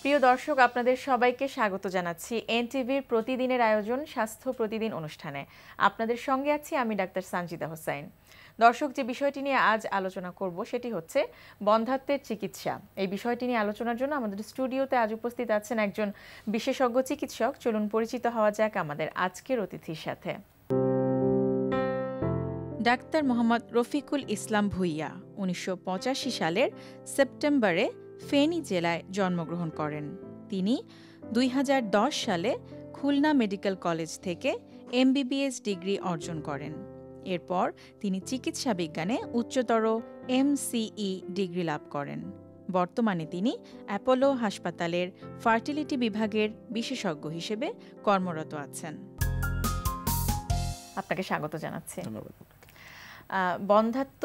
প্রিয় দর্শক, আপনাদের সবাইকে স্বাগত জানাচ্ছি এনটিভির প্রতিদিনের আয়োজন স্বাস্থ্য প্রতিদিন অনুষ্ঠানে। আপনাদের সঙ্গে আছি আমি ডাক্তার সানজিদা হোসাইন। দর্শক, যে বিষয়টি নিয়ে আজ আলোচনা করব সেটি হচ্ছে বন্ধ্যাত্বের চিকিৎসা। এই বিষয়টি নিয়ে আলোচনার জন্য আমাদের স্টুডিওতে আজ উপস্থিত আছেন একজন বিশেষজ্ঞ চিকিৎসক। চলুন পরিচিত হওয়া যাক আমাদের আজকের অতিথির সাথে। ডাক্তার মোহাম্মদ রফিকুল ইসলাম ভুইয়া ১৯৮৫ সালের সেপ্টেম্বরে ফেনী জেলায় জন্মগ্রহণ করেন। তিনি ২০১০ সালে খুলনা মেডিকেল কলেজ থেকে এমবিবিএস ডিগ্রি অর্জন করেন। এরপর তিনি চিকিৎসা বিজ্ঞানে উচ্চতর এমসিই ডিগ্রি লাভ করেন। বর্তমানে তিনি অ্যাপোলো হাসপাতালের ফার্টিলিটি বিভাগের বিশেষজ্ঞ হিসেবে কর্মরত আছেন। আপনাকে স্বাগত জানাচ্ছি। ধন্যবাদ। বন্ধ্যাত্ব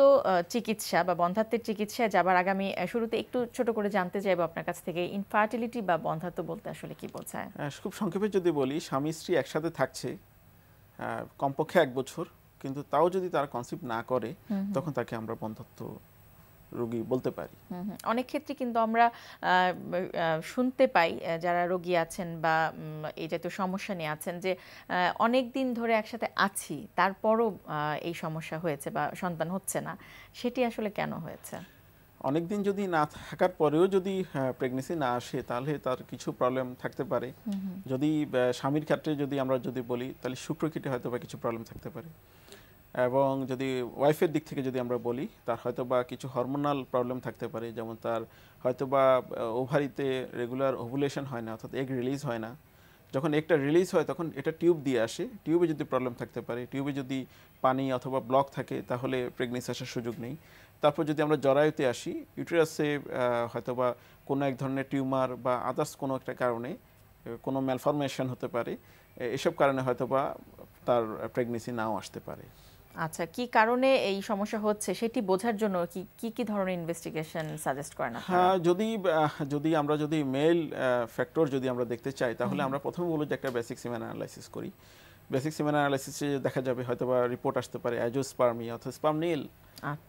চিকিৎসা বা বন্ধ্যাত্বের চিকিৎসায় যাবার আগে আমি শুরুতে একটু ছোট করে জানতে চাইবো আপনার কাছ থেকে ইনফার্টিলিটি বা বন্ধ্যাত্ব বলতে আসলে কি বোঝায়? খুব সংক্ষেপে যদি বলি, স্বামী স্ত্রী একসাথে থাকছে কমপক্ষে 1 বছর, কিন্তু তাও যদি তারা কনসিভ না করে তখন তাকে আমরা বন্ধ্যাত্ব রোগী বলতে পারি। অনেক ক্ষেত্রে কিন্তু আমরা শুনতে পাই যারা রোগী আছেন বা এই জাতীয় সমস্যা নিয়ে আছেন যে অনেক দিন ধরে একসাথে আছি, তারপরও এই সমস্যা হয়েছে বা সন্তান হচ্ছে না। সেটি আসলে কেন হয়েছে? অনেক দিন যদি না থাকার পরেও যদি প্রেগনেন্সি না আসে তাহলে তার কিছু প্রবলেম থাকতে পারে। যদি স্বামীর ক্ষেত্রে যদি আমরা বলি তাহলে শুক্রকীটে হয়তো বা কিছু প্রবলেম থাকতে পারে, এবং যদি ওয়াইফের দিক থেকে যদি আমরা বলি তার হয়তো বা কিছু হরমোনাল প্রবলেম থাকতে পারে, যেমন তার হয়তো বা ওভারিতে রেগুলার ওভুলেশন হয় না, অর্থাৎ এগ রিলিজ হয় না। যখন একটা রিলিজ হয় তখন এটা টিউব দিয়ে আসে, টিউবে যদি প্রবলেম থাকতে পারে, টিউবে যদি পানি অথবা ব্লক থাকে তাহলে প্রেগনেন্সি আসার সুযোগ নেই। তারপর যদি আমরা জরায়ুতে আসি, ইউটেরাসে হয়তো বা কোনো এক ধরনের টিউমার বা আদার্স কোনো একটা কারণে কোনো ম্যালফরমেশন হতে পারে, এসব কারণে হয়তো বা তার প্রেগনেন্সি নাও আসতে পারে। আচ্ছা, কি কারণে এই সমস্যা হচ্ছে সেটি বোঝার জন্য কি কি ধরনের ইনভেস্টিগেশন সাজেস্ট করেন আপনারা? হ্যাঁ, যদি আমরা মেল ফ্যাক্টর যদি আমরা দেখতে চাই তাহলে আমরা প্রথমে বলবো যে একটা বেসিক সিমেন অ্যানালাইসিস করি। বেসিক সিমেন অ্যানালাইসিসে দেখা যাবে হয়তো বা রিপোর্ট আসতে পারে অ্যাজোস্পার্মি অথবা স্পার্ম নীল,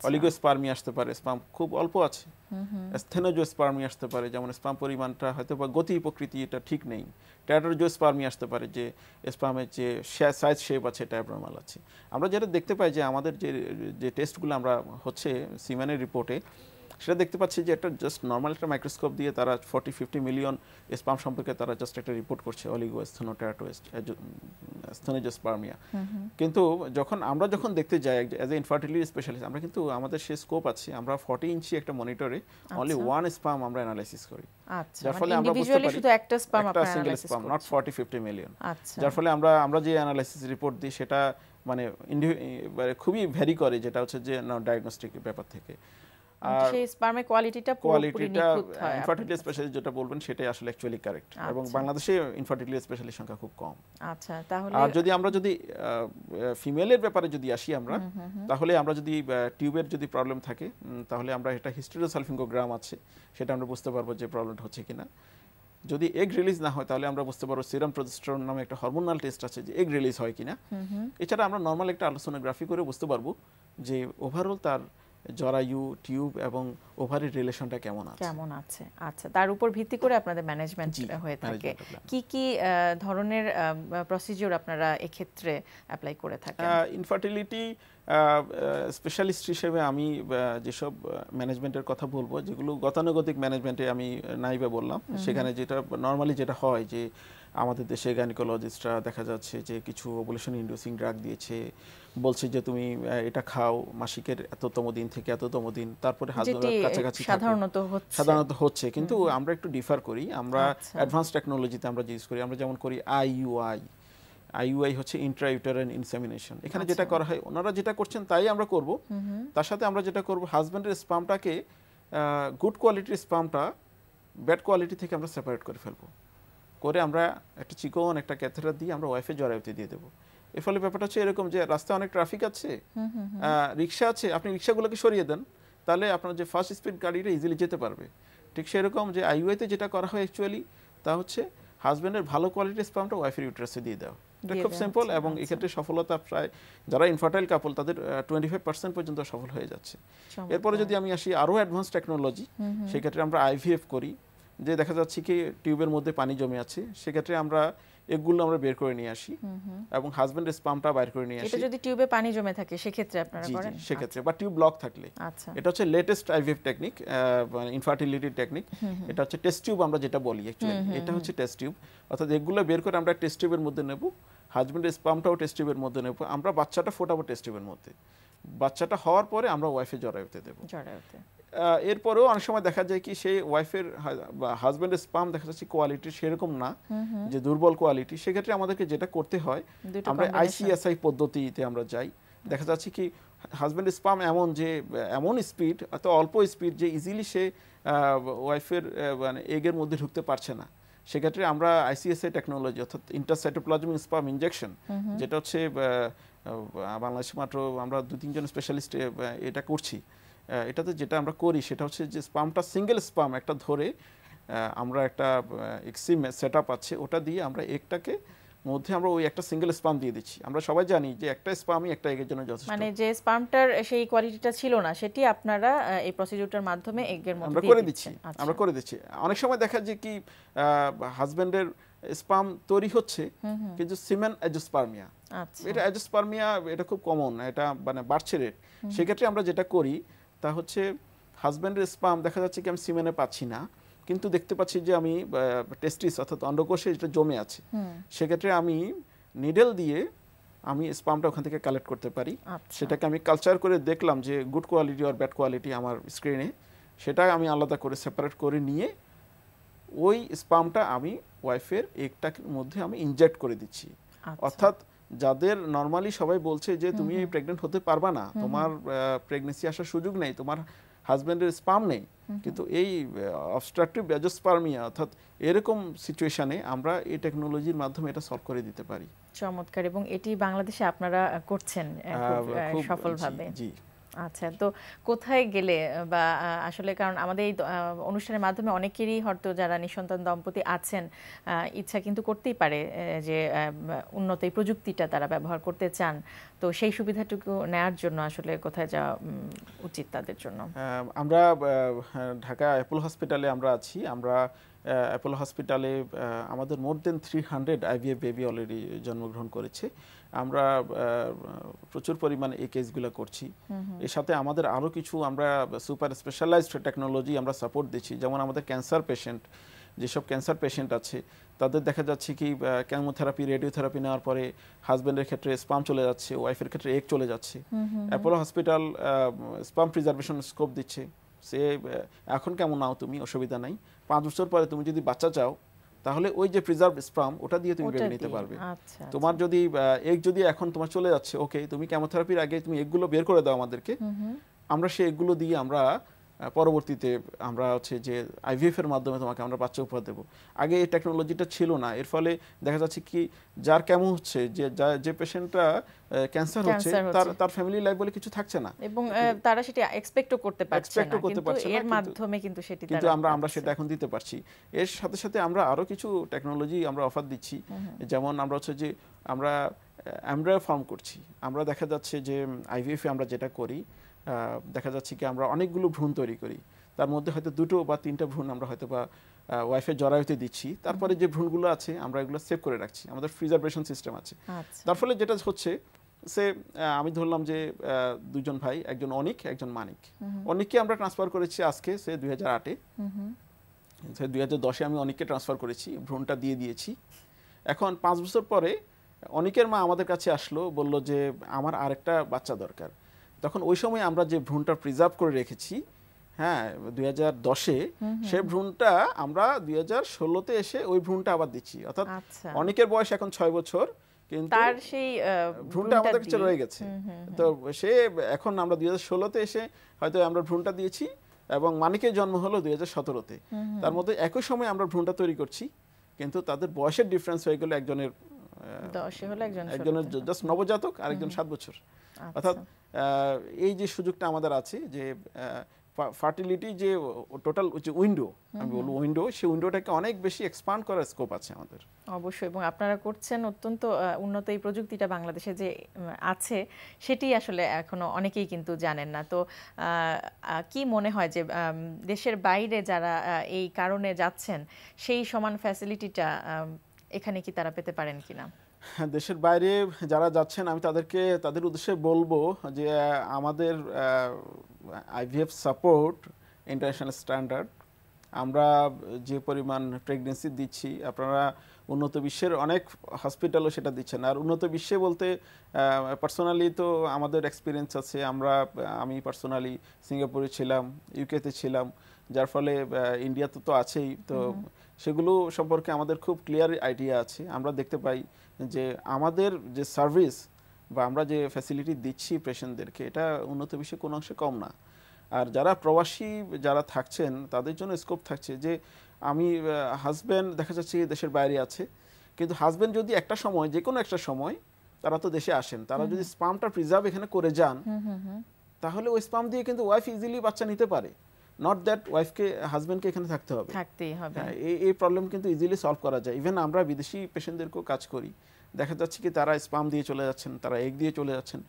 অলিগোস্পার্মি আসতে পারে, স্পার্ম খুব অল্প আছে, স্থেনোজোস্পার্মি আসতে পারে, যেমন স্পার্ম পরিমাণটা হয়তো বা গতি প্রকৃতি এটা ঠিক নেই, ট্যাটারোজোস্পার্মি আসতে পারে, যে স্পার্মের যে সাইজ শেপ আছে এটা অ্যাবনর্মাল আছে। আমরা যেটা দেখতে পাই যে আমাদের যে টেস্টগুলো আমরা হচ্ছে সিমেনের রিপোর্টে সেটা দেখতে পাচ্ছি যে একটা জাস্ট নর্মাল একটা মাইক্রোস্কোপ দিয়ে তারা 40-50 মিলিয়ন স্পার্ম সম্পর্কে তারা জাস্ট একটা রিপোর্ট করছে, অলিগো স্থেনোজোস্পার্মিয়া। কিন্তু আমরা যখন দেখতে যাই অ্যাজ এ ইনফার্টিলিটি স্পেশালিস্ট, আমরা কিন্তু আমাদের সে স্কোপ আছে, আমরা 40 ইঞ্চি একটা মনিটরে অনলি 1 স্পার্ম আমরা অ্যানালাইসিস করি। যার ফলে আমরা বুঝতে পারি শুধু একটা স্পার্ম আপনারা অ্যানালাইসিস করছেন, নট 40-50 মিলিয়ন। যার ফলে আমরা যে অ্যানালাইসিস রিপোর্ট দিই সেটা মানে খুবই ভ্যারি করে, যেটা হচ্ছে যে ডায়াগনস্টিক ব্যাপার থেকে। আর সেই স্পার্মের কোয়ালিটিটা ইনফার্টিলিটি স্পেশালিস্ট যেটা বলবেন সেটাই আসলে অ্যাকচুয়ালি কারেক্ট, এবং বাংলাদেশে ইনফার্টিলিটি স্পেশালিস্ট সংখ্যা খুব কম। আচ্ছা, তাহলে আর আমরা যদি ফিমেলের ব্যাপারে যদি আসি তাহলে আমরা যদি টিউবের যদি প্রবলেম থাকে তাহলে আমরা এটা হিস্টেরোসালফিঙ্গোগ্রাম আছে, সেটা আমরা বুঝতে পারবো যে প্রবলেমটা হচ্ছে কিনা। যদি এগ রিলিজ না হয় তাহলে আমরা বুঝতে পারবো সিরাম প্রোজেস্টেরন নামে একটা হরমোনাল টেস্ট আছে যে এগ রিলিজ হয় কিনা। এছাড়া আমরা নর্মাল একটা আলট্রাসোনোগ্রাফি করে বুঝতে পারবো যে ওভারঅল তার জরায়ু, টিউব এবং ওভারির রিলেশনটা কেমন আছে। আচ্ছা, তার উপর ভিত্তি করে আপনাদের ম্যানেজমেন্ট হয়ে থাকে। কি কি ধরনের প্রসিডিউর আপনারা এই ক্ষেত্রে অ্যাপ্লাই করে থাকেন? ইনফার্টিলিটি স্পেশালিস্ট হিসেবে আমি যেসব ম্যানেজমেন্টের কথা বলবো, যেগুলো গতানুগতিক ম্যানেজমেন্টে আমি নাইবা বললাম, সেখানে যেটা নর্মালি যেটা হয় যে আমাদের দেশে গাইনোকোলজিস্টরা দেখা যাচ্ছে যে কিছু ওভুলেশন ইন্ডিউসিং ড্রাগ দিয়েছে, বলছে যে তুমি এটা খাও মাসিকের এততম দিন থেকে এততম দিন, তারপরে হাজবেন্ডের কাছাকাছি সাধারণত হচ্ছে। কিন্তু আমরা একটু ডিফার করি, আমরা অ্যাডভান্স টেকনোলজিতে আমরা ইউজ করি। আমরা যেমন করি আইইউআই হচ্ছে ইন্ট্রাইউটেরাইন ইনসেমিনেশন। এখানে যেটা করা হয়, ওনারা যেটা করছেন তাই আমরা করব, তার সাথে আমরা যেটা করব হাজবেন্ডের স্পার্মটাকে গুড কোয়ালিটির স্পার্মটা ব্যাড কোয়ালিটি থেকে আমরা সেপারেট করে ফেলবো, করে আমরা একটা চিকন একটা ক্যাথেটার দিয়ে আমরা ওয়াইফের জরায়ুতে দিয়ে দেবো। এর ফলে ব্যাপারটা হচ্ছে এরকম যে রাস্তায় অনেক ট্রাফিক আছে, রিক্সা আছে, আপনি রিক্সাগুলোকে সরিয়ে দেন, তাহলে আপনার যে ফার্স্ট স্পিড গাড়িটা ইজিলি যেতে পারবে। ঠিক সেরকম যে আইইউআইতে যেটা করা হয় অ্যাকচুয়ালি তা হচ্ছে হাজব্যান্ডের ভালো কোয়ালিটির স্পার্মটা ওয়াইফের ইউটেরাসে দিয়ে দেওয়া। এটা খুব সিম্পল, এবং এক্ষেত্রে সফলতা প্রায় যারা ইনফার্টাইল কাপল তাদের 25% পর্যন্ত সফল হয়ে যাচ্ছে। এরপরে যদি আমি আসি আরও অ্যাডভান্স টেকনোলজি, সেক্ষেত্রে আমরা আইভিএফ করি, যে দেখা যাচ্ছে কি টিউবের মধ্যে পানি জমে আছে, সেক্ষেত্রে আমরা এগুলো আমরা বের করে নিয়ে আসি এবং হাজবেন্ডের স্পামটা বাইর করে নিয়ে আসি। এটা যদি টিউবে পানি জমে থাকে সেক্ষেত্রে আপনারা করেন? সেক্ষেত্রে বা টিউব ব্লক থাকলে। আচ্ছা, এটা হচ্ছে লেটেস্ট আইভিএফ টেকনিক, মানে ইনফার্টিলিটি টেকনিক। এটা হচ্ছে টেস্ট টিউব আমরা যেটা বলি অ্যাকচুয়ালি, এটা হচ্ছে টেস্ট টিউব। অর্থাৎ এগুলো বের করে আমরা টেস্ট টিউবের মধ্যে নেব, হাজবেন্ডের স্পামটাও টেস্ট টিউবের মধ্যে নেব, আমরা বাচ্চাটা ফোটাবো টেস্ট টিউবের মধ্যে। বাচ্চাটা হওয়ার পরে আমরা ওয়াইফে জরায়ুতে দেবো। এরপরেও অনেক সময় দেখা যায় কি সেই ওয়াইফের বা হাজবেন্ডের স্পাম দেখা যাচ্ছে কোয়ালিটি সেরকম না, যে দুর্বল কোয়ালিটি, সেক্ষেত্রে আমাদেরকে যেটা করতে হয় আমরা আইসিএসআই পদ্ধতিতে আমরা যাই। দেখা যাচ্ছে কি হাজবেন্ডের স্পাম এমন যে এমন স্পিড, এত অল্প স্পিড যে ইজিলি সে ওয়াইফের মানে এগের মধ্যে ঢুকতে পারছে না। সেক্ষেত্রে আমরা আইসিএসআই টেকনোলজি অর্থাৎ ইন্টারসাইটোপ্লাজমিক স্পাম ইনজেকশন, যেটা হচ্ছে বাংলাদেশে মাত্র আমরা 2-3 জন স্পেশালিস্ট এটা করছি। এটাতে যেটা আমরা করি সেটা হচ্ছে যে স্পামটা সিঙ্গেল স্পাম একটা ধরে আমরা একটা এক্সিম সেটআপ আছে, ওটা দিয়ে আমরা একটাকে মধ্যে আমরা ওই একটা সিঙ্গেল স্পাম দিয়ে দিচ্ছি। আমরা সবাই জানি যে একটা স্পামই একটা এগের জন্য যথেষ্ট। মানে যে স্পামটার সেই কোয়ালিটিটা ছিল না সেটি আপনারা এই প্রসিডিউরটার মাধ্যমে এগের মধ্যে আমরা করে দিচ্ছি। আমরা করে দিচ্ছি। অনেক সময় দেখা যায় কি হাজবেন্ডের স্পাম তৈরি হচ্ছে কিন্তু সিমেন অ্যাজোস্পার্মিয়া, এটা অ্যাজোস্পার্মিয়া এটা খুব কমন, এটা মানে বাড়ছে রেট। সেক্ষেত্রে আমরা যেটা করি তা হচ্ছে হাজবেন্ডের স্পাম দেখা যাচ্ছে কি আমি সিমেনে পাচ্ছি না, কিন্তু দেখতে পাচ্ছি যে আমি টেস্টিস অর্থাৎ অন্ডকোষে যেটা জমে আছে, সেক্ষেত্রে আমি নিডেল দিয়ে আমি স্পামটা ওখান থেকে কালেক্ট করতে পারি। সেটাকে আমি কালচার করে দেখলাম যে গুড কোয়ালিটি আর ব্যাড কোয়ালিটি আমার স্ক্রিনে, সেটা আমি আলাদা করে সেপারেট করে নিয়ে ওই স্পামটা আমি ওয়াইফের এগটার মধ্যে আমি ইনজেক্ট করে দিচ্ছি। অর্থাৎ যাদের নর্মালি সবাই বলছে যে তুমি প্রেগনেন্ট হতে পারবা না, তোমার প্রেগনেন্সি আসার সুযোগ নেই, তোমার হাজবেন্ডের স্পাম নেই, কিন্তু এই অবস্ট্রাকটিভ অ্যাজোস্পার্মিয়া অর্থাৎ এরকম সিচুয়েশনে আমরা এই টেকনোলজির মাধ্যমে এটা সলভ করে দিতে পারি। চমৎকার, এবং এটি বাংলাদেশে আপনারা করছেন খুব সফলভাবে। জি। আচ্ছা, তো কোথায় গেলে বা আসলে কারণ আমাদের এই অনুষ্ঠানের মাধ্যমে অনেকেরই হয়তো যারা নিঃসন্তান দম্পতি আছেন ইচ্ছা কিন্তু করতেই পারে যে উন্নত এই প্রযুক্তিটা তারা ব্যবহার করতে চান, তো সেই সুবিধাটুকু নেওয়ার জন্য আসলে কোথায় যাওয়া উচিত তাদের জন্য? আমরা ঢাকা অ্যাপোলো হসপিটালে আমরা আছি। আমরা অ্যাপোলো হসপিটালে আমাদের মোর দেন 300 আইভিএফ বেবি অলরেডি জন্মগ্রহণ করেছে। আমরা প্রচুর পরিমাণে এই কেসগুলো করছি। এর সাথে আমাদের আরও কিছু আমরা সুপার স্পেশালাইজড টেকনোলজি আমরা সাপোর্ট দিচ্ছি। যেমন আমাদের ক্যান্সার পেশেন্ট, যেসব ক্যান্সার পেশেন্ট আছে তাদের দেখা যাচ্ছে কি কেমোথেরাপি রেডিওথেরাপি নেওয়ার পরে হাজব্যান্ডের ক্ষেত্রে স্পাম চলে যাচ্ছে, ওয়াইফের ক্ষেত্রে এগ চলে যাচ্ছে। Apollo hospital sperm preservation scope দিচ্ছে, সে এখন কেমন নাও তুমি, অসুবিধা নাই, 5 বছর পরে তুমি যদি বাচ্চা চাও তাহলে ওই যে প্রিজার্ভ স্পাম ওটা দিয়ে তুমি বেবি নিতে পারবে। তোমার যদি এগ যদি এখন তোমার চলে যাচ্ছে, ওকে, তুমি কেমোথেরাপির আগে তুমি এগগুলো বের করে দাও আমাদেরকে, আমরা সেই এগগুলো দিয়ে আমরা পরবর্তীতে আমরা হচ্ছে যে আইভিএফ এর মাধ্যমে তোমাকে আমরা বাচ্চা উপহার দেবো। আগে এই টেকনোলজিটা ছিল না, এর ফলে দেখা যাচ্ছে কি যার কেমন হচ্ছে, যে পেশেন্টটা ক্যান্সার হচ্ছে তার ফ্যামিলি লাইফ বলে কিছু থাকছে না, এবং তারা সেটা এক্সপেক্টও করতে পারছে না, কিন্তু এর মাধ্যমে কিন্তু সেটা কিন্তু আমরা সেটা এখন দিতে পারছি। এর সাথে সাথে আমরা আরো কিছু টেকনোলজি আমরা অফার দিচ্ছি। যেমন আমরা হচ্ছে যে আমরা এমব্রায়ো ফর্ম করছি। আমরা দেখা যাচ্ছে যে আইভিএফ এ আমরা যেটা করি, দেখা যাচ্ছে কি আমরা অনেকগুলো ভ্রূণ তৈরি করি, তার মধ্যে হয়তো 2 বা 3টা ভ্রূণ আমরা হয়তো বা ওয়াইফের জরায়ুতে দিচ্ছি, তারপরে যে ভ্রূণগুলো আছে আমরা এগুলো সেভ করে রাখছি, আমাদের প্রিজার্ভেশন সিস্টেম আছে। তার ফলে যেটা হচ্ছে সে আমি ধরলাম যে 2 জন ভাই, একজন অনিক একজন মানিক। অনিককে আমরা ট্রান্সফার করেছি আজকে, সে 2008-এ, 2010-এ আমি অনিককে ট্রান্সফার করেছি, ভ্রূণটা দিয়ে দিয়েছি। এখন 5 বছর পরে অনিকের মা আমাদের কাছে আসলো, বলল যে আমার আরেকটা বাচ্চা দরকার। তখন ওই সময় আমরা যে ভ্রূণটা প্রিজার্ভ করে রেখেছি, হ্যাঁ 2010-এ, সেই ভ্রূণটা আমরা 2016-তে এসে ওই ভ্রূণটা আবার দিচ্ছি। অর্থাৎ অনেকের বয়স এখন 6 বছর, কিন্তু তার সেই ভ্রূণটা আমাদের কাছে রয়ে গেছে। তো সে এখন আমরা 2016-তে এসে হয়তো আমরা ভ্রূণটা দিয়েছি, এবং মানিকের জন্ম হলো 2017-তে। তার মধ্যে একই সময় আমরা ভ্রূণটা তৈরি করছি, কিন্তু তাদের বয়সের ডিফারেন্স হয়ে গেল, একজনের জাস্ট নবজাতক, আরেকজন 7 বছর। অর্থাৎ এই যে সুযোগটা আমাদের আছে যে ফার্টিলিটি যে টোটাল যে উইন্ডো, আমি বলবো উইন্ডো, সেই উইন্ডোটাকে অনেক বেশি এক্সপান্ড করার স্কোপ আছে আমাদের। অবশ্যই, এবং আপনারা করছেন অত্যন্ত উন্নত এই প্রযুক্তিটা বাংলাদেশে যে আছে সেটি আসলে এখনো অনেকেই কিন্তু জানেন না। তো কি মনে হয় যে দেশের বাইরে যারা এই কারণে যাচ্ছেন সেই সমান ফ্যাসিলিটিটা এখানে কি তারা পেতে পারেন কিনা? দেশের বাইরে যারা যাচ্ছেন আমি তাদের উদ্দেশ্যে বলবো যে আমাদের আইভিএফ সাপোর্ট ইন্টারন্যাশনাল স্ট্যান্ডার্ড, আমরা যে পরিমাণ প্রেগনেন্সি দিচ্ছি, আপনারা উন্নত বিশ্বের অনেক হসপিটালও সেটা দিচ্ছেন। আর উন্নত বিশ্বে বলতে পার্সোনালি তো আমাদের এক্সপিরিয়েন্স আছে, আমি পার্সোনালি সিঙ্গাপুরে ছিলাম, ইউকেতে ছিলাম, যার ফলে ইন্ডিয়াতে তো আছেই, তো সেগুলো সম্পর্কে আমাদের খুব ক্লিয়ার আইডিয়া আছে। আমরা দেখতে পাই যে আমাদের যে সার্ভিস বা আমরা যে ফ্যাসিলিটি দিচ্ছি পেশেন্টদেরকে, এটা উন্নত বিশ্বে কোনো অংশে কম না। আর যারা প্রবাসী যারা থাকছেন তাদের জন্য স্কোপ থাকছে যে আমি হাজব্যান্ড দেখা যাচ্ছে দেশের বাইরে আছে, কিন্তু হাজব্যান্ড যদি একটা সময়, যে কোনো একটা সময় তারা তো দেশে আসেন, তারা যদি স্পামটা প্রিজার্ভ এখানে করে যান, তাহলে ওই স্পাম দিয়ে কিন্তু ওয়াইফ ইজিলি বাচ্চা নিতে পারে। নট দ্যাট ওয়াইফকে হাজব্যান্ডকে এখানে থাকতেই হবে। এই প্রবলেম কিন্তু ইজিলি সলভ করা যায়। ইভেন আমরা বিদেশি পেশেন্টদেরকেও কাজ করি, দেখা যাচ্ছে কি তারা স্পাম দিয়ে চলে যাচ্ছেন, তারা এগ দিয়ে চলে যাচ্ছেন,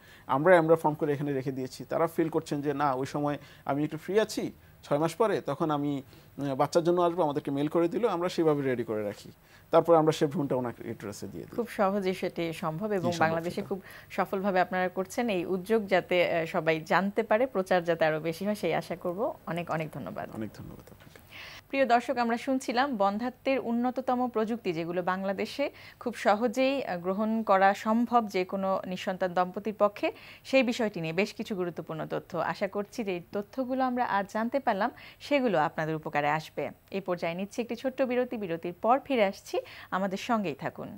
আমরা ফর্ম করে এখানে রেখে দিয়েছি। তারা ফিল করছেন যে না, ওই সময় আমি একটু ফ্রি আছি, 6 মাস পরে তখন আমি বাচ্চার জন্য আসবো, আমাদেরকে মেল করে দিল, আমরা সেভাবে রেডি করে রাখি, তারপর আমরা সে ভ্রূণটা ওনাকে এড্রেসে দিয়ে দিই। খুব সহজে সেটি সম্ভব, এবং বাংলাদেশে খুব সফলভাবে আপনারা করছেন। এই উদ্যোগ যাতে সবাই জানতে পারে, প্রচার যাতে আরো বেশি হয়, সেই আশা করব। অনেক অনেক ধন্যবাদ। অনেক ধন্যবাদ আপনাকে। প্রিয় দর্শক, আমরা শুনছিলাম বন্ধ্যাত্বের উন্নততম প্রযুক্তি, যেগুলো বাংলাদেশে খুব সহজেই গ্রহণ করা সম্ভব যে কোনো নিঃসন্তান দম্পতির পক্ষে, সেই বিষয়টি নিয়ে বেশ কিছু গুরুত্বপূর্ণ তথ্য। আশা করছি যে এই তথ্যগুলো আমরা আজ জানতে পারলাম সেগুলো আপনাদের উপকারে আসবে। এই পর্যায়ে নিচ্ছি একটি ছোট্ট বিরতি, বিরতির পর ফিরে আসছি, আমাদের সঙ্গেই থাকুন।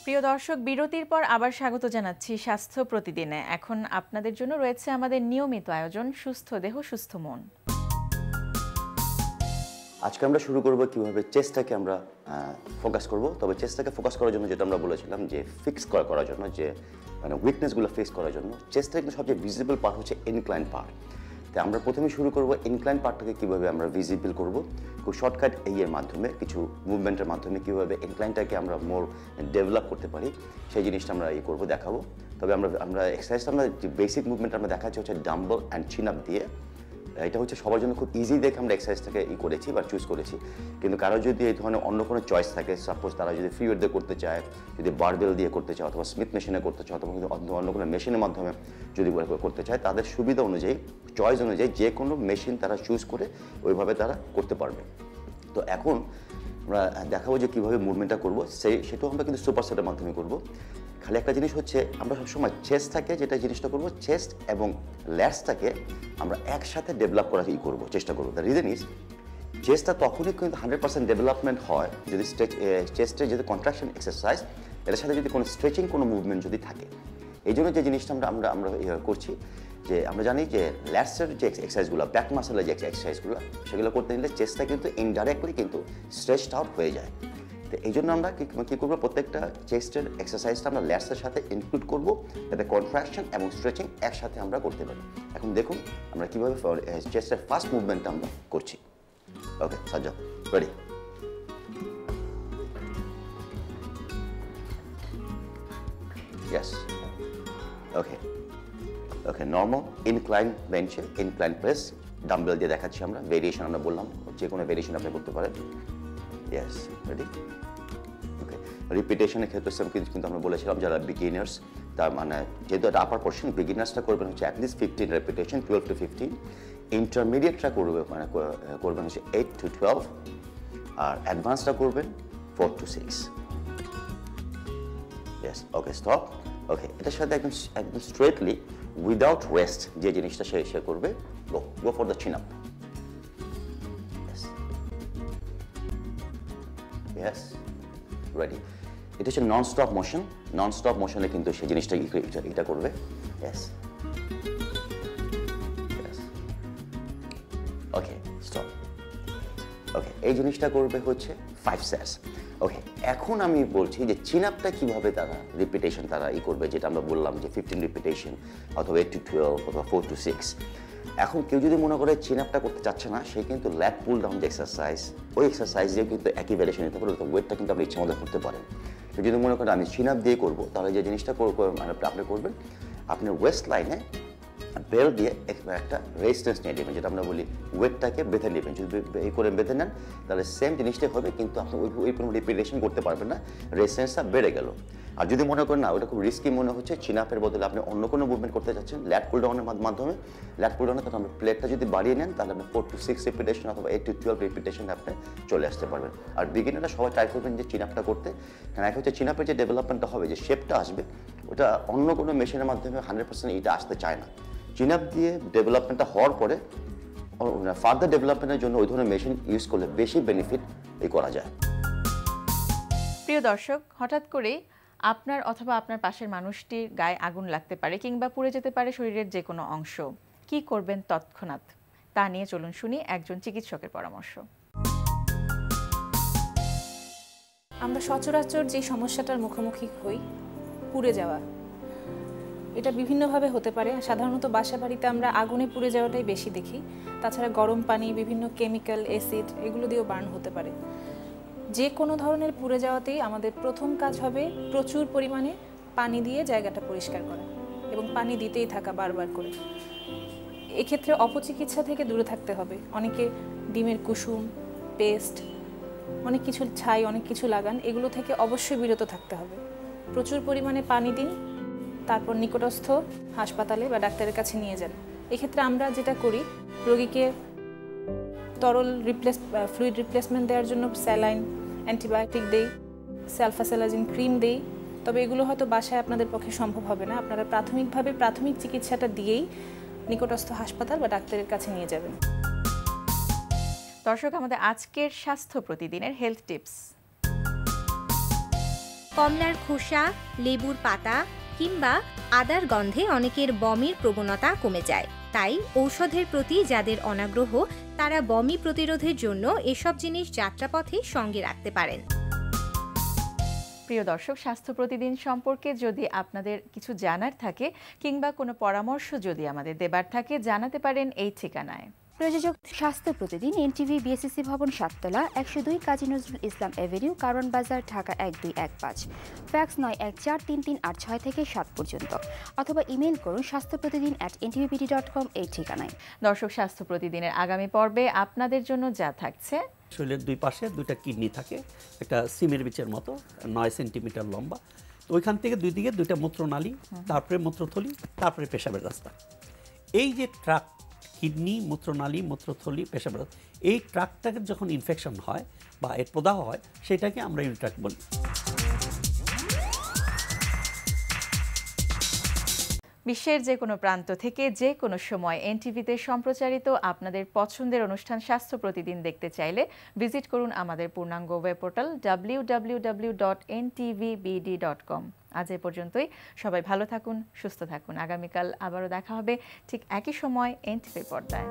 প্রিয় দর্শক, বিরতির পর আবার স্বাগত জানাচ্ছি স্বাস্থ্য প্রতিদিনে। এখন আপনাদের জন্য রয়েছে আমাদের নিয়মিত আয়োজন সুস্থ দেহ সুস্থ মন। আজকে আমরা শুরু করব কিভাবে চেস্টটাকে আমরা ফোকাস করব। তবে চেস্টটাকে ফোকাস করার জন্য যেটা আমরা বলেছিলাম যে ফিক্স করার জন্য, যে মানে উইকনেসগুলো ফেস করার জন্য, চেস্টের কিন্তু সবচেয়ে ভিজিবল পার্ট হচ্ছে ইনক্লাইন পার্ট। তো আমরা প্রথমে শুরু করব ইনক্লাইন পার্টটাকে কীভাবে আমরা ভিজিবল করব, খুব শর্টকাট এর মাধ্যমে, কিছু মুভমেন্টের মাধ্যমে কীভাবে ইনক্লাইনটাকে আমরা মোর ডেভেলপ করতে পারি, সেই জিনিসটা আমরা করবো, দেখাবো। তবে আমরা এক্সারসাইজটা, আমরা যে বেসিক মুভমেন্ট আমরা দেখাচ্ছি হচ্ছে ডাম্বল অ্যান্ড চিন আপ দিয়ে। এটা হচ্ছে সবার জন্য খুব ইজি দেখে আমরা এক্সারসাইজটাকে করেছি বা চুজ করেছি। কিন্তু কারো যদি এই ধরনের অন্য কোনো চয়েস থাকে, সাপোজ তারা যদি ফ্রি ওয়েট দিয়ে করতে চায়, যদি বারবেল দিয়ে করতে চায়, অথবা স্মিথ মেশিনে করতে চায়, অথবা অন্য কোনো মেশিনের মাধ্যমে যদি করতে চায়, তাদের সুবিধা অনুযায়ী, চয়েস অনুযায়ী যে কোনো মেশিন তারা চুজ করে ওইভাবে তারা করতে পারবে। তো এখন আমরা দেখাবো যে কীভাবে মুভমেন্টটা করবো, সেটাও আমরা কিন্তু সুপার সেটের মাধ্যমে করবো। খালি একটা জিনিস হচ্ছে, আমরা সবসময় চেস্টটাকে যেটা জিনিসটা করবো, চেস্ট এবং ল্যাটসটাকে আমরা একসাথে ডেভেলপ করার করবো, চেষ্টা করবো। দ্য রিজন ইজ, চেস্টটা তখনই কিন্তু 100% ডেভেলপমেন্ট হয় যদি চেস্টের যদি কন্ট্রাকশন এক্সারসাইজ, এটার সাথে যদি কোনো স্ট্রেচিং, কোনো মুভমেন্ট যদি থাকে। এই জন্য যে জিনিসটা আমরা করছি, যে আমরা জানি যে ল্যাটসের যে এক্সারসাইজগুলো, ব্যাক মাসেলের যে এক্সারসাইজগুলো, সেগুলো করতে নিলে চেস্টটা কিন্তু ইনডাইরেক্টলি কিন্তু স্ট্রেচড আউট হয়ে যায়। তো এই জন্য আমরা কী করবো, প্রত্যেকটা চেস্টের এক্সারসাইজটা আমরা ল্যাটসের সাথে ইনক্লুড করবো, যাতে কন্ট্রাকশন এবং স্ট্রেচিং একসাথে আমরা করতে পারি। এখন দেখুন আমরা কীভাবে চেস্টের ফার্স্ট মুভমেন্টটা আমরা করছি। ওকে সাজ্জাদ, রেডি? ইয়েস, ওকে ওকে। নর্মাল ইনক্লাইন বেঞ্চে ইনক্লাইন প্রেস ডাম্বেল দিয়ে দেখাচ্ছি আমরা। ভেরিয়েশন আমরা বললাম, যে কোনো ভেরিয়েশন আপনি করতে পারেন। Yes, ready? ওকে। রিপিটেশনের ক্ষেত্রে কিন্তু আমরা বলেছিলাম যারা বিগিনার্স, তার মানে যেহেতু এটা আপার পোর্শন, বিগিনার্সটা করবেন হচ্ছে অ্যাটলিস্ট 15 রেপিটেশন, 12 to 15। ইন্টারমিডিয়েটটা করবেন হচ্ছে 8 to 12, আর অ্যাডভান্সটা করবেন 4 to 6। Yes, okay, stop. Okay, এটার সাথে একদম স্ট্রেটলি উইদাউট রেস্ট যে জিনিসটা সে করবে, go for the chin up. Yes, ready? এটা হচ্ছে non stop motion. Non stop মোশনে কিন্তু সেই জিনিসটা এটা করবে। Yes, okay, stop. ওকে, এই জিনিসটা করবে হচ্ছে 5 সেটস। ওকে, এখন আমি বলছি যে চিন আপটা কীভাবে তারা রিপিটেশন তারা করবে, যেটা আমরা বললাম যে 15 রিপিটেশন অথবা 8 to 12 অথবা 4 to 6। এখন কেউ যদি মনে করে চিন আপটা করতে চাচ্ছে না, সে কিন্তু ল্যাট পুল ডাউন যে এক্সারসাইজ, ওই এক্সারসাইজ দিয়ে কিন্তু একই ভ্যারিয়েশন নিতে পারে, ওয়েটটা কিন্তু আপনি ইচ্ছা মতো করতে পারেন। তো যদি মনে করেন আমি চিন আপ দিয়ে করবো, তাহলে যে জিনিসটা মানে আপনি করবেন, আপনি ওয়েস্ট লাইনে বেল্ট দিয়ে একটা রেজিস্ট্যান্স নিয়ে নেবেন, যেটা আমরা বলি ওয়েটটাকে বেঁধে নেবেন। যদি এই করে বেঁধে নেন তাহলে সেম জিনিসটাই হবে, কিন্তু আপনি ওই কোনো রিপিটেশন করতে পারবেন না, রেজিস্ট্যান্সটা বেড়ে গেল। আর যদি মনে করেন না ওটা খুব রিস্কি মনে হচ্ছে, চিন আপের বদলে আপনি অন্য কোনো মুভমেন্ট করতে চাচ্ছেন ল্যাট পুল ডাউনের মাধ্যমে, ল্যাট পুল ডাউনে তখন আপনি প্লেটটা যদি বাড়িয়ে নেন, তাহলে আপনি 4 to 6 রিপিটেশন অথবা 8 to 12 রিপিটেশন আপনি চলে আসতে পারবেন। আর বিগিনাররা সবাই ট্রাই করবেন যে চিন আপটা করতে, কারণ এক হচ্ছে চিন আপের যে ডেভেলপমেন্টটা হবে, যে শেপটা আসবে, ওটা অন্য কোনো মেশিনের মাধ্যমে 100% এটা আসতে চায় না। চিন আপ দিয়ে ডেভেলপমেন্টটা হওয়ার পরে ফার্দার ডেভেলপমেন্টের জন্য ওই ধরনের মেশিন ইউজ করলে বেশি বেনিফিট করা যায়। প্রিয় দর্শক, হঠাৎ করেই আপনার অথবা আপনার পাশের মানুষটির গায়ে আগুন লাগতে পারে কিংবা পুড়ে যেতে পারে শরীরের যে কোনো অংশ। কি করবেন তৎক্ষণাৎ, তা নিয়ে চলুন শুনি একজন চিকিৎসকের পরামর্শ। আমরা সচরাচর যে সমস্যাটার মুখোমুখি হই, পুড়ে যাওয়া, এটা বিভিন্নভাবে হতে পারে। সাধারণত বাসা বাড়িতে আমরা আগুনে পুড়ে যাওয়াটাই বেশি দেখি, তাছাড়া গরম পানি, বিভিন্ন কেমিক্যাল, অ্যাসিড এগুলো দিয়েও বার্ন হতে পারে। যে কোনো ধরনের পুড়ে যাওয়াতেই আমাদের প্রথম কাজ হবে প্রচুর পরিমাণে পানি দিয়ে জায়গাটা পরিষ্কার করা এবং পানি দিতেই থাকা বারবার করে। এক্ষেত্রে অপচিকিৎসা থেকে দূরে থাকতে হবে। অনেকে ডিমের কুসুম, পেস্ট, অনেক কিছু ছাই, অনেক কিছু লাগান, এগুলো থেকে অবশ্যই বিরত থাকতে হবে। প্রচুর পরিমাণে পানি দিন, তারপর নিকটস্থ হাসপাতালে বা ডাক্তারের কাছে নিয়ে যান। এক্ষেত্রে আমরা যেটা করি, রোগীকে তরল ফ্লুইড রিপ্লেসমেন্ট দেওয়ার জন্য স্যালাইন, অ্যান্টিবায়োটিক দেই, সালফাসালাজিন ক্রিম দেই। তবে এগুলো হয়তো বাসায় আপনাদের পক্ষে সম্ভব হবে না, আপনারা প্রাথমিকভাবে প্রাথমিক চিকিৎসাটা দিয়েই নিকটস্থ হাসপাতাল বা ডাক্তারের কাছে নিয়ে যাবেন। দর্শক, আমাদের আজকের স্বাস্থ্য প্রতিদিনের হেলথ টিপস। কমলার খোসা, লেবুর পাতা কিংবা আদার গন্ধে অনেকের বমির প্রবণতা কমে যায়। তাই ঔষধের প্রতি যাদের অনাগ্রহ, তারা বমি প্রতিরোধের জন্য এসব জিনিস যাত্রাপথে সঙ্গে রাখতে পারেন। প্রিয় দর্শক, স্বাস্থ্য প্রতিদিন সম্পর্কে যদি আপনাদের কিছু জানার থাকে কিংবা কোনো পরামর্শ যদি আমাদের দেবার থাকে, জানাতে পারেন এই ঠিকানায়। প্রযোজক স্বাস্থ্য প্রতিদিন, এনটিভি, বিএসসি ভবন, 7 তলা, 102 কাজী নজরুল ইসলাম এভিনিউ, কারওয়ান বাজার, ঢাকা 1215। ফ্যাক্স 914338 থেকে 7 পর্যন্ত, অথবা ইমেল করুন স্বাস্থ্যপ্রতিদিন@ntvbd.com এই ঠিকানায়। দর্শক, স্বাস্থ্য প্রতিদিনের আগামী পর্বে আপনাদের জন্য যা থাকছে: শরীরের দুই পাশে দুইটা কিডনি থাকে, একটা সিমের বিচের মতো 9 সেন্টিমিটার লম্বা। তো ওইখান থেকে দুই দিকে দুইটা মূত্রনালী, তারপরে মূত্রথলি, তারপরে পেশাবের রাস্তা। এই যে ট্রাক, কিডনি, মূত্রনালী, মূত্রথলি, পেশাবের রাস্তা, এই ট্রাকটাকে যখন ইনফেকশন হয় বা এর প্রদাহ হয়, সেটাকে আমরা ইউরিন ট্রাক বলি। বিশ্বের যে কোনো প্রান্ত থেকে যে কোনো সময় এনটিভিতে সম্প্রচারিত আপনাদের পছন্দের অনুষ্ঠান স্বাস্থ্য প্রতিদিন দেখতে চাইলে ভিজিট করুন আমাদের পূর্ণাঙ্গ ওয়েব পোর্টাল www.ntvbd.com। আজ এ পর্যন্তই। সবাই ভালো থাকুন, সুস্থ থাকুন। আগামীকাল আবারও দেখা হবে ঠিক একই সময় এনটিভির পর্দায়।